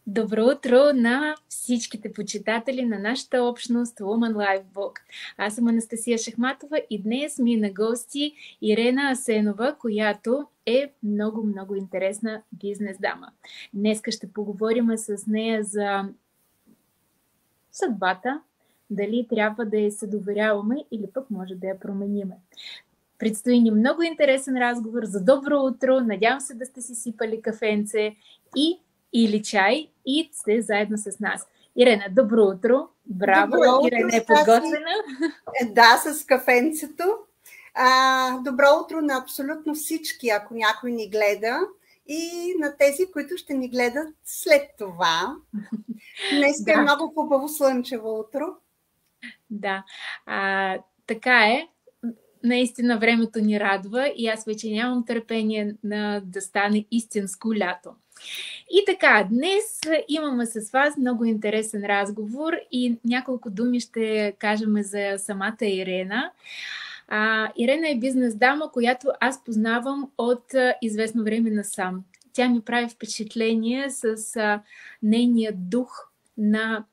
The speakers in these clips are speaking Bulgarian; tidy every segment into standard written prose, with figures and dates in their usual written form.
Добро утро на всичките почитатели на нашата общност Woman Life Book. Аз съм Анастасия Шахматова и днес ми е на гости Ирена Асенова, която е много интересна бизнес дама. Днеска ще поговорим с нея за съдбата, дали трябва да я се доверяваме или пък може да я промениме. Предстои ни много интересен разговор за добро утро. Надявам се да сте си сипали кафенце или чай и сте заедно с нас. Ирена, добро утро! Браво! Добро утро, Ирена е подготвена. Да, с кафенцето. Добро утро на абсолютно всички, ако някой ни гледа, и на тези, които ще ни гледат след това. Днес е много хубаво слънчево утро. Да, така е. Наистина времето ни радва и аз вече нямам търпение да стане истинско лято. И така, днес имаме с вас много интересен разговор и няколко думи ще кажем за самата Ирена. Ирена е бизнес дама, която аз познавам от известно време насам. Тя ми прави впечатление с нейния дух на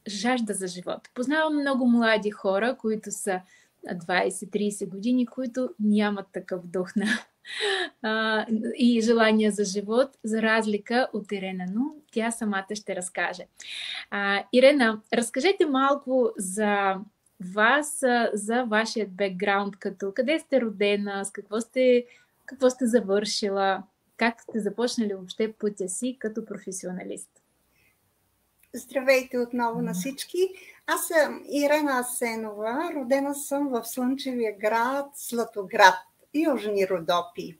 жажда за живот. Познавам много млади хора, които са 20-30 години, които нямат такъв дух и желание за живот, за разлика от Ирена, но тя самата ще разкаже. Ирена, разкажете малко за вас, за вашия бекграунд, къде сте родена, с какво сте завършила, как сте започнали въобще пътя си като професионалист. Здравейте отново на всички. Аз съм Ирена Асенова, родена съм в слънчевия град Златоград, Южни Родопи.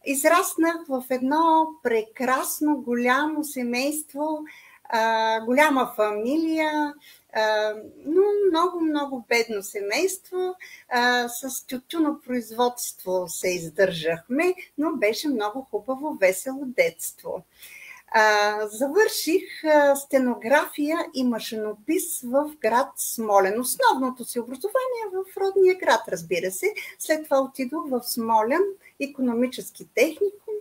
Израснах в едно прекрасно голямо семейство, голяма фамилия, но много бедно семейство. С тютюнопроизводство се издържахме, но беше много хубаво, весело детство. Завърших стенография и машинопис в град Смолян. Основното си образование в родния град, разбира се. След това отидох в Смолян, икономически техникум.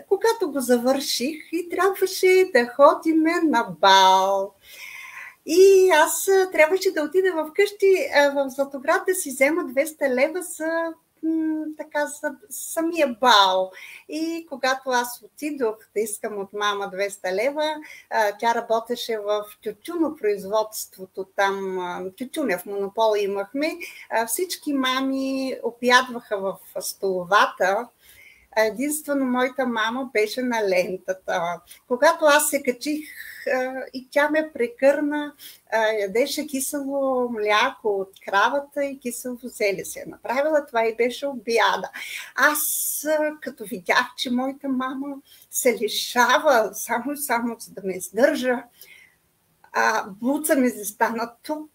Когато го завърших и трябваше да ходим на бал. И аз трябваше да отида вкъщи в Златоград да си взема 200 лева за самия бал. И когато аз отидох да искам от мама 200 лева, тя работеше в тютюнопроизводството, там тютюнев монопол имахме, всички мами обядваха в столовата. Единствено моята мама беше на лентата. Когато аз се качих и тя ме прекърна, ядеше кисело мляко от кравата и кисело зеле се направила. Това и беше обяда. Аз като видях, че моята мама се лишава само за да ме издържа, буца ми застана тук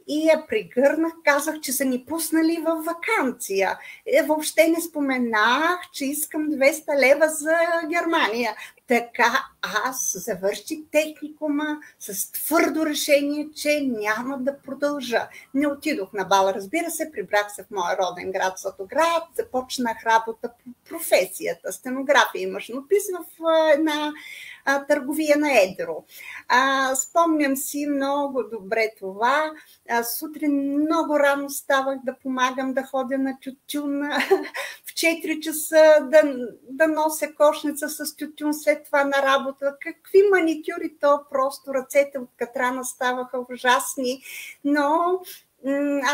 и я прегърнах, казах, че са ни пуснали в ваканция. Въобще не споменах, че искам 200 лева за Германия. Така аз завърших техникума с твърдо решение, че няма да продължа. Не отидох на бал, разбира се, прибрах се в моя роден град Златоград, започнах работа по професията, стенография и машинопис в една търговия на едро. Спомням си много добре това. Сутрин много рано ставах да помагам да ходя на тютюн, в 4 часа да нося кошница с тютюн, след това на работа. Какви маникюри, то просто ръцете от катрана ставаха ужасни, но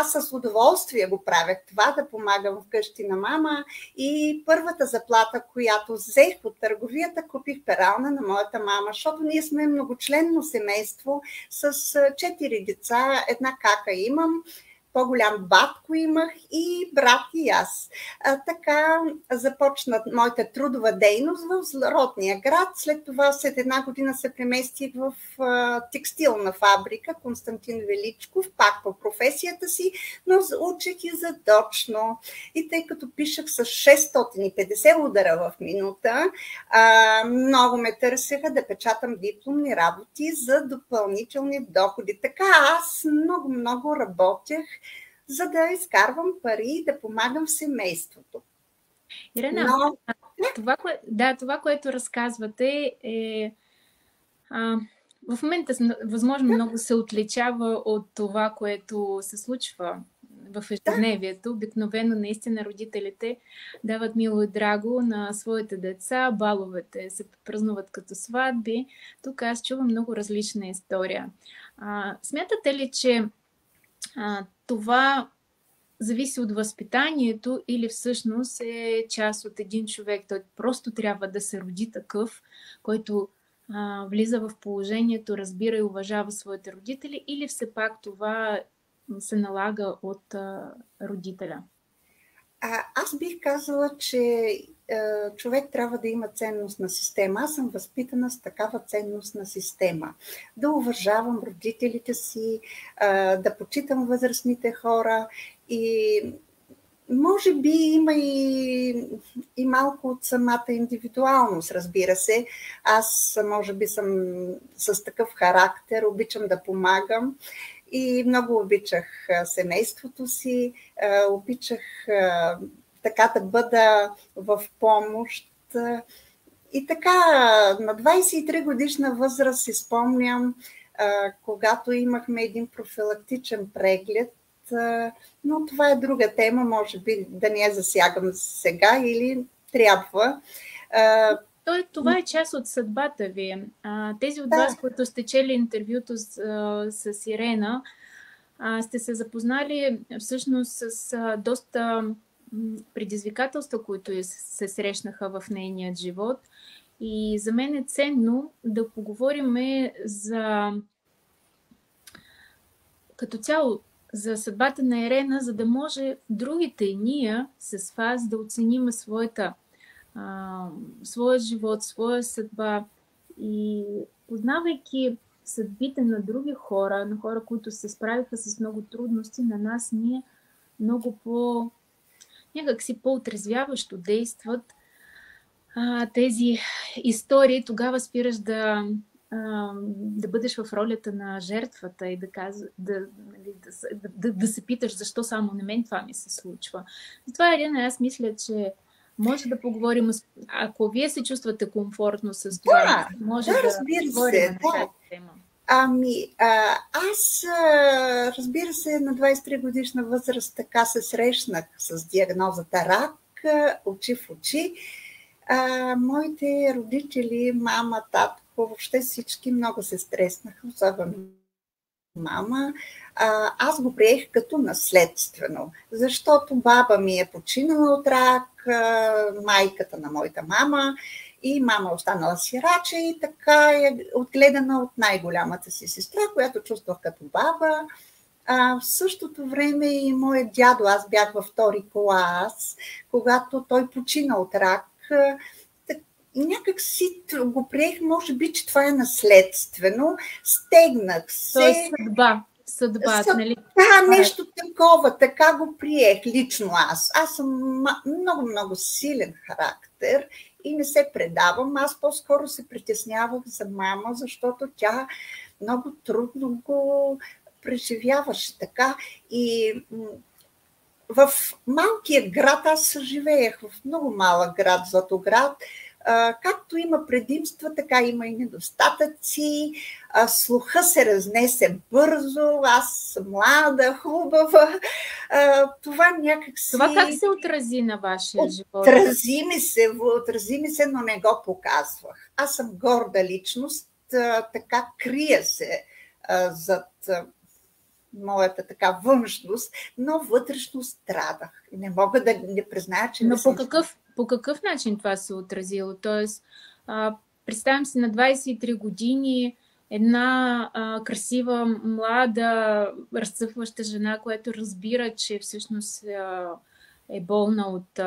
аз с удоволствие го правех това, да помагам вкъщи на мама, и първата заплата, която взех от търговията, купих перална на моята мама, защото ние сме многочленно семейство с 4 деца, една кака имам, по-голям батко имах и брат и аз. Така започна моята трудова дейност в родния град. След това след една година се преместих в текстилна фабрика Константин Величков, пак по професията си, но учих и задочно. И тъй като пишах с 650 удара в минута, много ме търсеха да печатам дипломни работи за допълнителни доходи. Така аз много работех, за да изкарвам пари и да помагам в семейството. Ирена, това, което разказвате, е А, в момента възможно много се отличава от това, което се случва в ежедневието. Обикновено наистина родителите дават мило и драго на своите деца, баловете се празнуват като сватби. Тук аз чувам много различна история. Смятате ли, че това зависи от възпитанието или всъщност е част от един човек? Той просто трябва да се роди такъв, който влиза в положението, разбира и уважава своите родители, или все пак това се налага от родителя? Аз бих казала, че човек трябва да има ценностна система. Аз съм възпитана с такава ценностна система. Да уважавам родителите си, да почитам възрастните хора и може би има и малко от самата индивидуалност, разбира се. Аз може би съм с такъв характер, обичам да помагам и много обичах семейството си, обичах така да бъда в помощ. И така, на 23 годишна възраст си спомням, когато имахме един профилактичен преглед, но това е друга тема, може би да не я засягам сега или трябва. Това е част от съдбата ви. Тези от вас, които сте чели интервюто с Ирена, сте се запознали всъщност с доста предизвикателства, които се срещнаха в нейният живот. И за мен е ценно да поговорим за като цяло за съдбата на Ирена, за да може другите ние с вас да оценим своя живот, своя съдба и познавайки съдбите на други хора, на хора, които се справиха с много трудности, на нас ние много някакси по-отрезвяващо действат тези истории. Тогава спираш да бъдеш в ролята на жертвата и да се питаш защо само на мен това ми се случва. Затова, Ирена, аз мисля, че може да поговорим, ако вие се чувствате комфортно с това, може да поговорим на тази тема. Аз, разбира се, на 23 годишна възраст така се срещнах с диагнозата рак, очи в очи. Моите родители, мама, татко, въобще всички много се стреснаха, особено мама. Аз го приех като наследствено, защото баба ми е починала от рак, майката на моята мама, и мама останала сираче и така е отгледана от най-голямата си сестра, която чувствах като баба. В същото време и моят дядо, аз бях във втори клас, когато той почина от рак. Някак си го приех, може би, че това е наследствено. Стегнах се. То е съдба, нали? Да, нещо такова, така го приех лично аз. Аз съм много силен характер и не се предавам. Аз по-скоро се притеснявах за мама, защото тя много трудно го преживяваше така. И в малкия град, аз живеех в много малък град, Златоград, както има предимства, така има и недостатъци. Слуха се разнесе бързо, аз съм млада, хубава. Това някакси... Това как се отрази на вашия живот? Отрази ми се, но не го показвах. Аз съм горда личност, така крия се зад моята така външност, но вътрешно страдах. И не мога да не призная, че... Но по какъв начин това се отразило? Тоест, представям си на 23 години една красива, млада, разцъфваща жена, която разбира, че всъщност е болна от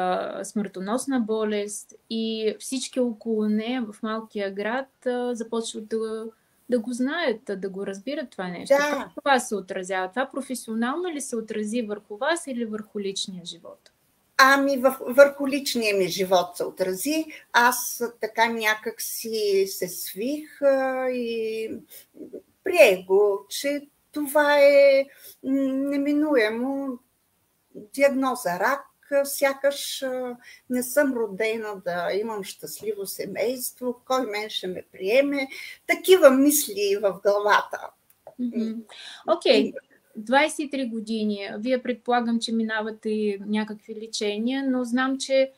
смъртоносна болест и всички около нея в малкия град започват да го знаят, да го разбират това нещо. Да. Как това се отразява? Това професионално ли се отрази върху вас или върху личния живот? Върху личния ми живот се отрази. Аз така някак си се свих и приех го, че това е неминуемо. Диагноза рак, сякаш не съм родена да имам щастливо семейство, кой мен ще ме приеме. Такива мисли в главата. Окей. 23 години. Вие предполагам, че минавате някакви лечения, но знам, че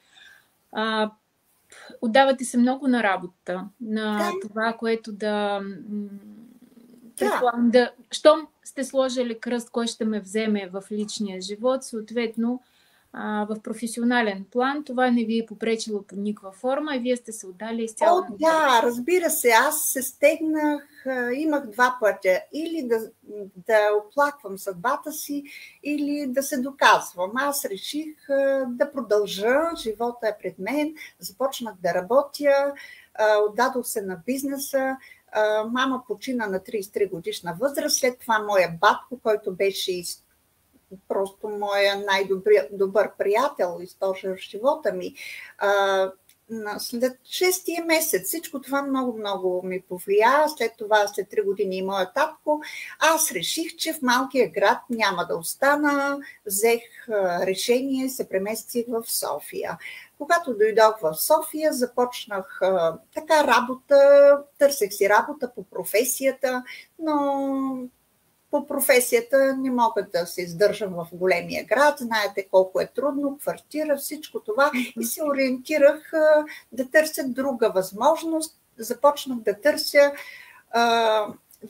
отдавате се много на работа, на това, което предполагам, щом сте сложили кръст, кой ще ме вземе в личния живот, съответно в професионален план, това не ви е попречило по никаква форма и вие сте се отдали изцяло. Да, разбира се, аз се стегнах, имах два пътя. Или да оплаквам съдбата си, или да се доказвам. Аз реших да продължа, живота е пред мен, започнах да работя, отдадох се на бизнеса. Мама почина на 33 годишна възраст, след това моя батко, който беше просто моя най-добър приятел и стожер в живота ми. След 6-тия месец всичко това много ми повлия. След това, след 3 години и моя татко, аз реших, че в малкия град няма да остана. Взех решение, се преместих в София. Когато дойдох в София, започнах работа, търсех си работа по професията, но по професията не мога да се издържам в големия град. Знаете колко е трудно, квартира, всичко това. И се ориентирах да търся друга възможност. Започнах да търся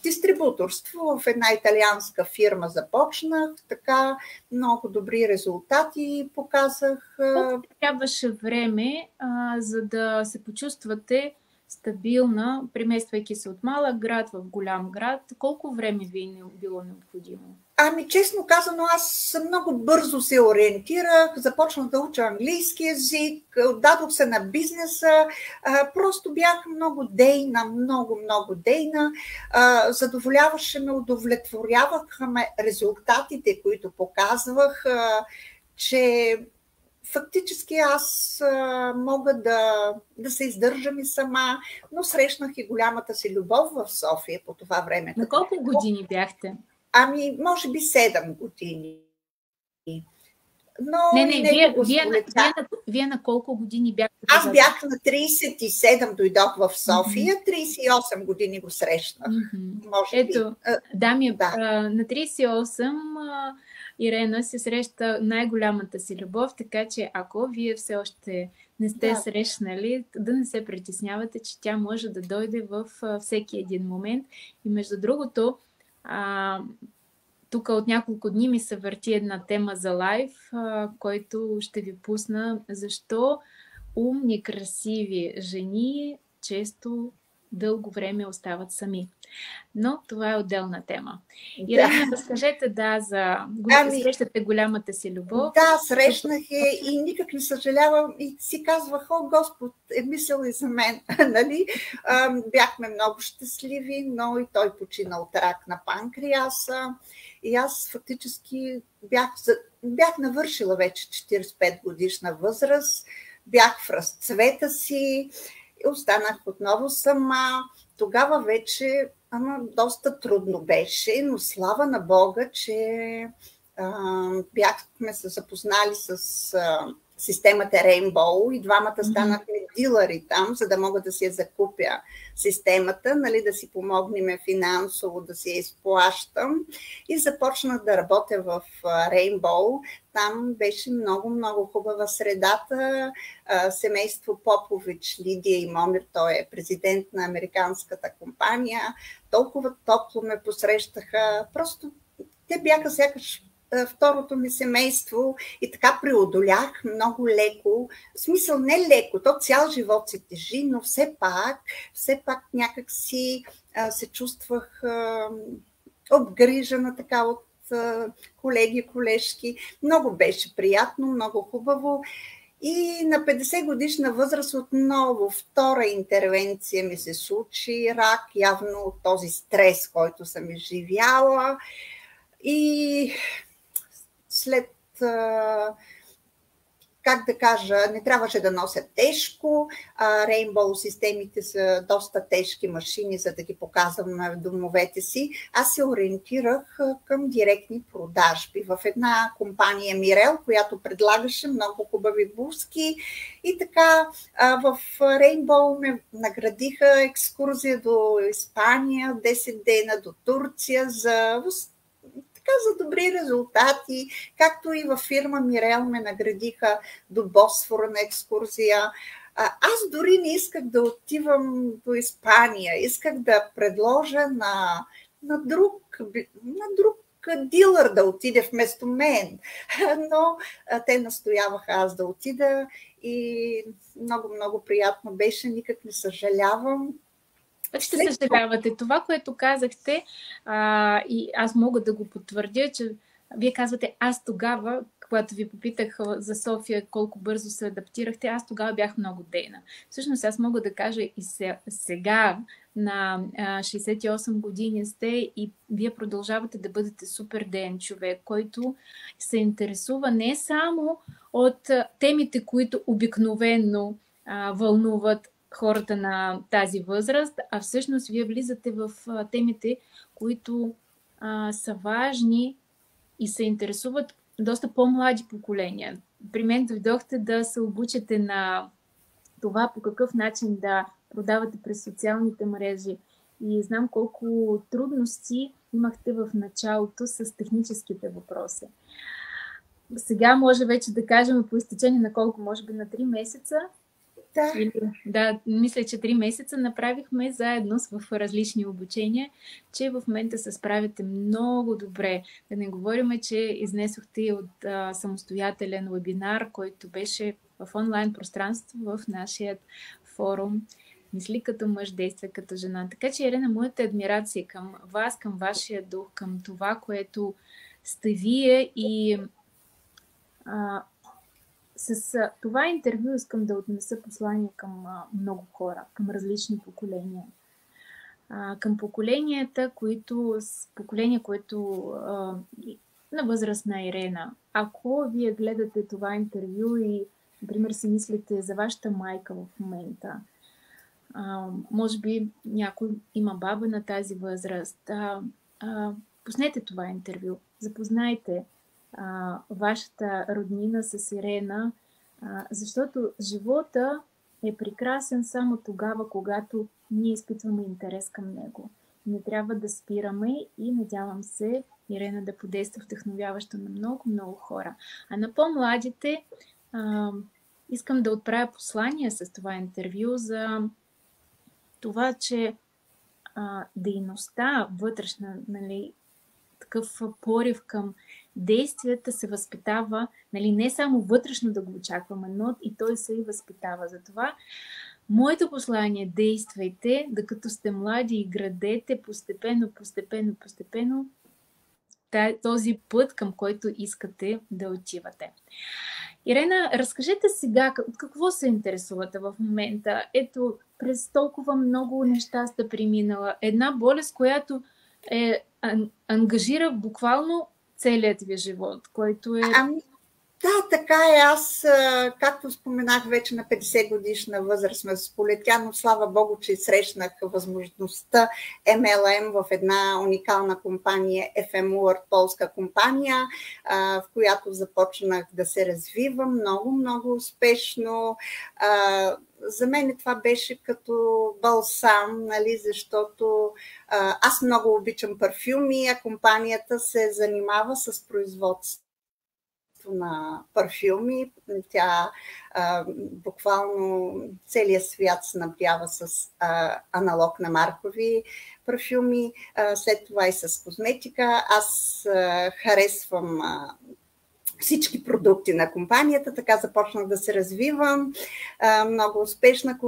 дистрибуторство в една италианска фирма. Започнах, така много добри резултати показах. Колко трябваше време, за да се почувствате стабилна, премествайки се от малък град в голям град? Колко време ви е било необходимо? Честно казано, аз много бързо се ориентирах, започнах да уча английски език, отдадох се на бизнеса, просто бях много дейна, много дейна. Задоволяваше ме, удовлетворяваха ме резултатите, които показвах, че фактически аз мога да се издържам и сама, но срещнах и голямата си любов в София по това време. На колко години бяхте? Може би 7 години. Но вие на колко години бяхте? Аз бях на 37, дойдох в София, 38 години го срещнах. Ето, на 38 Ирена се среща най-голямата си любов, така че ако вие все още не сте срещнали, да не се притеснявате, че тя може да дойде в всеки един момент. И между другото, тук от няколко дни ми се върти една тема за лайв, който ще ви пусна. Защо умни, красиви жени често дълго време остават сами. Но това е отделна тема. Ирена, разкажете срещате голямата си любов. Да, срещнах и никак не съжалявам и си казвах, Господ е мислил и за мен. Нали? Бяхме много щастливи, но и той почина от рак на панкреаса. И аз фактически бях навършила вече 45 годишна възраст, бях в разцвета си, останах отново сама. Тогава вече доста трудно беше, но слава на Бога, че бяхме се запознали с системата Rainbow и двамата станахме дилъри там, за да мога да си я закупя системата, нали, да си помогнем финансово, да си я изплащам. И започнах да работя в Rainbow. Там беше много хубава средата. Семейство Попович, Лидия и Момир, той е президент на американската компания. Толкова топло ме посрещаха. Просто те бяха сякаш второто ми семейство и така преодолях много леко. В смисъл не леко, то цял живот се тежи, но все пак някак си се чувствах обгрижена така от колеги, колежки. Много беше приятно, много хубаво. И на 50 годишна възраст отново втора интервенция ми се случи, рак, явно от този стрес, който съм изживяла. И след как да кажа, не трябваше да носят тежко. Rainbow системите са доста тежки машини, за да ги показвам на домовете си. Аз се ориентирах към директни продажби в една компания Мирел, която предлагаше много хубави блузки. И така в Rainbow ме наградиха екскурзия до Испания, 10 дена до Турция за добри резултати, както и във фирма Мирел ме наградиха до Босфора на екскурзия. Аз дори не исках да отивам до Испания, исках да предложа на друг дилър да отиде вместо мен, но те настояваха аз да отида и много приятно беше, никак не съжалявам. Ще съжалявате. Това, което казахте, и аз мога да го потвърдя, че вие казвате, аз тогава, когато ви попитах за София колко бързо се адаптирахте, аз тогава бях много дейна. Всъщност аз мога да кажа и сега на 68 години сте и вие продължавате да бъдете супер деен човек, който се интересува не само от темите, които обикновено вълнуват хората на тази възраст, а всъщност вие влизате в темите, които са важни и се интересуват доста по-млади поколения. При мен дойдохте да се обучите на това по какъв начин да продавате през социалните мрежи. И знам колко трудности имахте в началото с техническите въпроси. Сега може вече да кажем по изтечение на колко, може би на 3 месеца. Да, мисля, че 3 месеца направихме заедно в различни обучения, че в момента се справяте много добре. Да не говорим, че изнесохте от самостоятелен вебинар, който беше в онлайн пространство в нашия форум Мисли като мъж, действай като жена. Така че, Ирена, моята адмирация към вас, към вашия дух, към това, което сте вие и с това интервю искам да отнеса послание към много хора, към различни поколения. Към поколенията, което на възраст на Ирена. Ако вие гледате това интервю и, например, си мислите за вашата майка в момента, може би някой има баба на тази възраст, пуснете това интервю, запознайте вашата роднина с Ирена, защото живота е прекрасен само тогава, когато ние изпитваме интерес към него. Не трябва да спираме и надявам се Ирена да подейства вдъхновяващо на много хора. А на по-младите искам да отправя послание с това интервю за това, че дейността вътрешна, нали, такъв порив към действията се възпитава, нали, не само вътрешно да го очакваме, но и той се и възпитава. Затова моето послание – действайте, докато сте млади и градете постепенно този път, към който искате да отивате. Ирена, разкажете сега от какво се интересувате в момента. Ето, през толкова много неща сте преминала. Една болест, която ангажира буквално целият ви живот, който е... Да, така е. Аз, както споменах, вече на 50 годишна възраст ме сполетя, но слава Богу, че срещнах възможността MLM в една уникална компания, FM World, полска компания, в която започнах да се развивам много успешно. За мен това беше като балсам, нали, защото аз много обичам парфюми, а компанията се занимава с производство на парфюми. Тя буквално целият свят снабдява с аналог на маркови парфюми, след това и с козметика. Аз харесвам всички продукти на компанията, така започнах да се развивам. Много успешна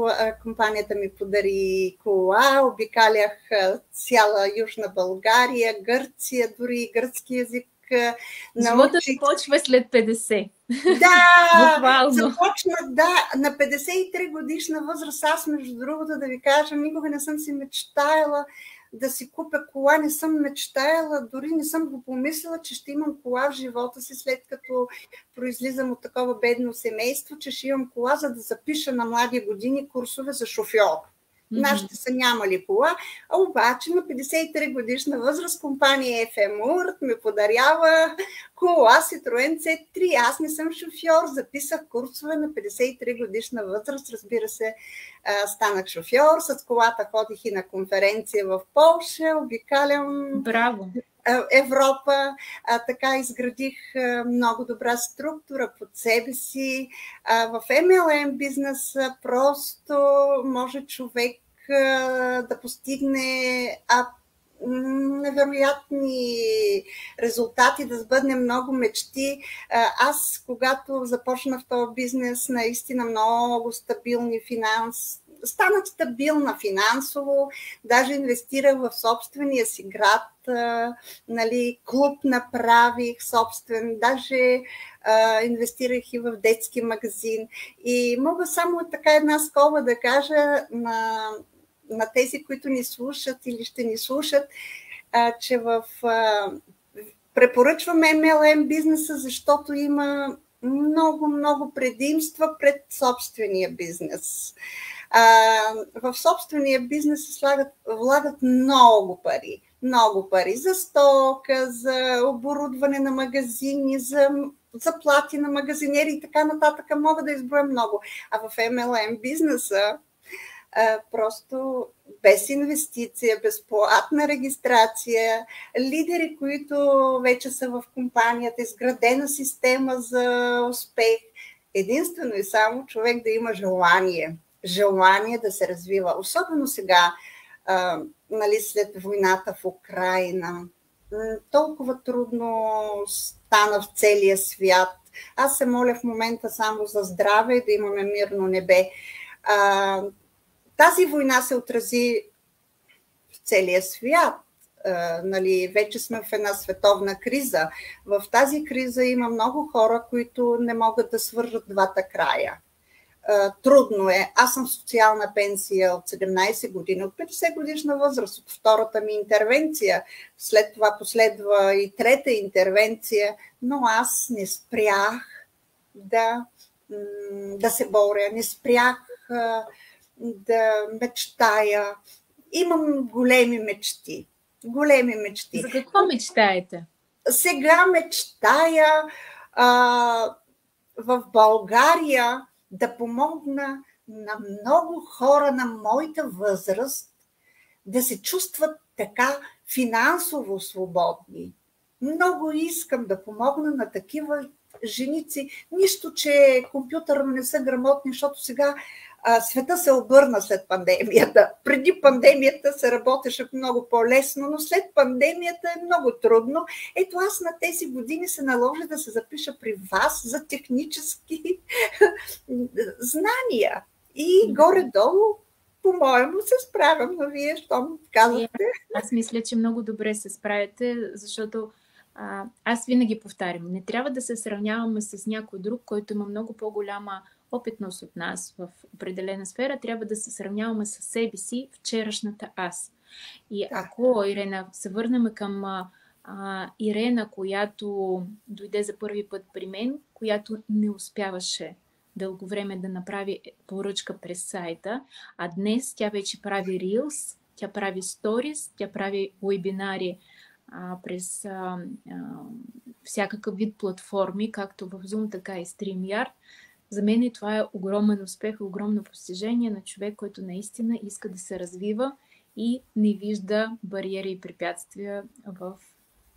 компанията ми подари кола, обикалях цяла Южна България, Гърция, дори гръцки език. Живота започва след 50. Да, започнах, на 53 годишна възраст. Аз, между другото, да ви кажа, никога не съм си мечтаяла да си купя кола. Не съм мечтаяла, дори не съм го помислила, че ще имам кола в живота си, след като произлизам от такова бедно семейство, че ще имам кола, за да запиша на млади години курсове за шофьор. Нашите са нямали кола, а обаче на 53 годишна възраст компания FM Урт ми подарява кола Citroen C3. Аз не съм шофьор, записах курсове на 53 годишна възраст, разбира се, станах шофьор, с колата ходих и на конференция в Полша, обикалям Браво! Европа, така изградих много добра структура под себе си. В MLM бизнеса просто може човек да постигне невероятни резултати, да сбъдне много мечти. Аз, когато започнах този бизнес, наистина много стабилни финанси, станах стабилна финансово, даже инвестирах в собствения си град, клуб направих собствен, даже инвестирах и в детски магазин. И мога само така една скоба да кажа на тези, които ни слушат или ще ни слушат, че препоръчвам MLM бизнеса, защото има много предимства пред собствения бизнес. В собствения бизнес се влагат много пари за стока, за оборудване на магазини, за заплати на магазинери и така нататък. Мога да изброя много. А в MLM бизнеса просто без инвестиция, безплатна регистрация, лидери, които вече са в компанията, изградена система за успех. Единствено и само човек да има желание да се развива. Особено сега, след войната в Украйна. Толкова трудно стана в целия свят. Аз се моля в момента само за здраве и да имаме мирно небе. Тази война се отрази в целия свят. Вече сме в една световна криза. В тази криза има много хора, които не могат да свържат двата края. Трудно е. Аз съм в социална пенсия от 17 години, от 50 годишна възраст, от втората ми интервенция. След това последва и трета интервенция, но аз не спрях да се боря, не спрях да мечтая. Имам големи мечти. За какво мечтаете? Сега мечтая в България да помогна на много хора на моята възраст да се чувстват така финансово свободни. Много искам да помогна на такива женици. Нищо, че компютърно не са грамотни, защото сега света се обърна след пандемията. Преди пандемията се работеше много по-лесно, но след пандемията е много трудно. Ето аз на тези години се наложи да се запиша при вас за технически знания. И горе-долу, по-моему, се справям, но вие щом казахте. Аз мисля, че много добре се справяте, защото аз винаги повтарям, не трябва да се сравняваме с някой друг, който има много по-голяма опитност от нас в определена сфера, трябва да се сравняваме с себе си, вчерашната аз. И ако, Ирена, се върнем към Ирена, която дойде за първи път при мен, която не успяваше дълго време да направи поръчка през сайта, а днес тя вече прави Reels, тя прави Stories, тя прави вебинари през всякакъв вид платформи, както в Zoom, така и StreamYard. За мен това е огромен успех, огромно постижение на човек, който наистина иска да се развива и не вижда бариери и препятствия в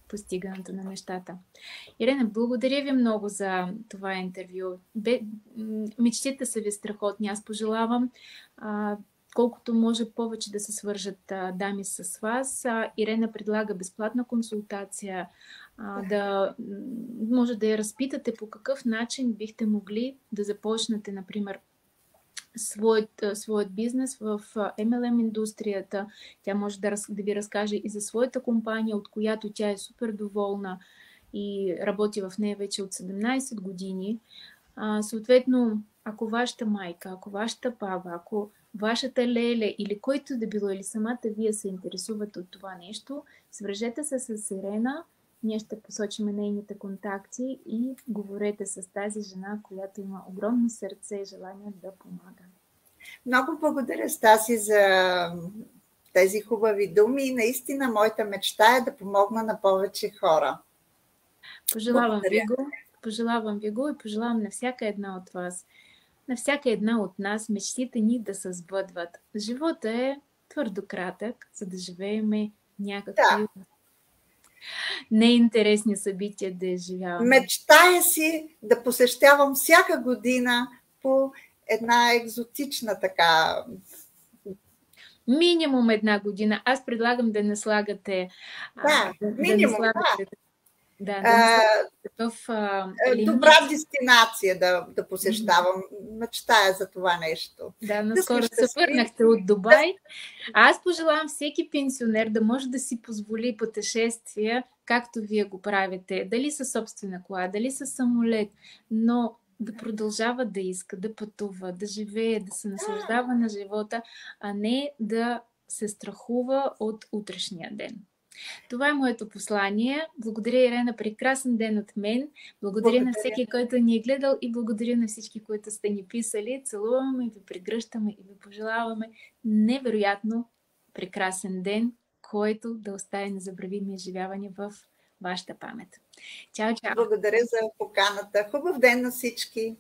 постигането на нещата. Ирена, благодаря ви много за това интервю. Мечтите са ви страхотни. Аз пожелавам колкото може повече да се свържат дами с вас. Ирена предлага безплатна консултация, да може да я разпитате по какъв начин бихте могли да започнете, например, своят бизнес в MLM индустрията. Тя може да ви разкаже и за своята компания, от която тя е супер доволна и работи в нея вече от 17 години. Съответно, ако вашата майка, ако вашата баба, ако вашата леле или който да било, или самата вие се интересувате от това нещо, свържете се с Ирена, ние ще посочим нейните контакти и говорете с тази жена, която има огромно сърце и желание да помага. Много благодаря, Стаси, за тези хубави думи. Наистина, моята мечта е да помогна на повече хора. Пожелавам ви го и пожелавам на всяка една от вас, на всяка една от нас мечтите ни да се сбъдват. Живота е твърдо кратък, за да живееме някакви неинтересни събития да изживяваме. Мечтая си да посещавам всяка година по една екзотична така. Минимум една година. Аз предлагам да не слагате. Минимум, добра дестинация да посещавам. Мечтая за това нещо. Да, наскоро се върнахте от Дубай. Аз пожелавам всеки пенсионер да може да си позволи пътешествия, както вие го правите. Дали със собствена кола, дали със самолет, но да продължава да иска, да пътува, да живее, да се наслаждава на живота, а не да се страхува от утрешния ден. Това е моето послание. Благодаря, Ирена. Прекрасен ден от мен. Благодаря на всеки, който ни е гледал и благодаря на всички, които сте ни писали. Целуваме и ви прегръщаме и ви пожелаваме невероятно прекрасен ден, който да остави незабравими изживявания в вашата памет. Чао, чао! Благодаря за поканата. Хубав ден на всички!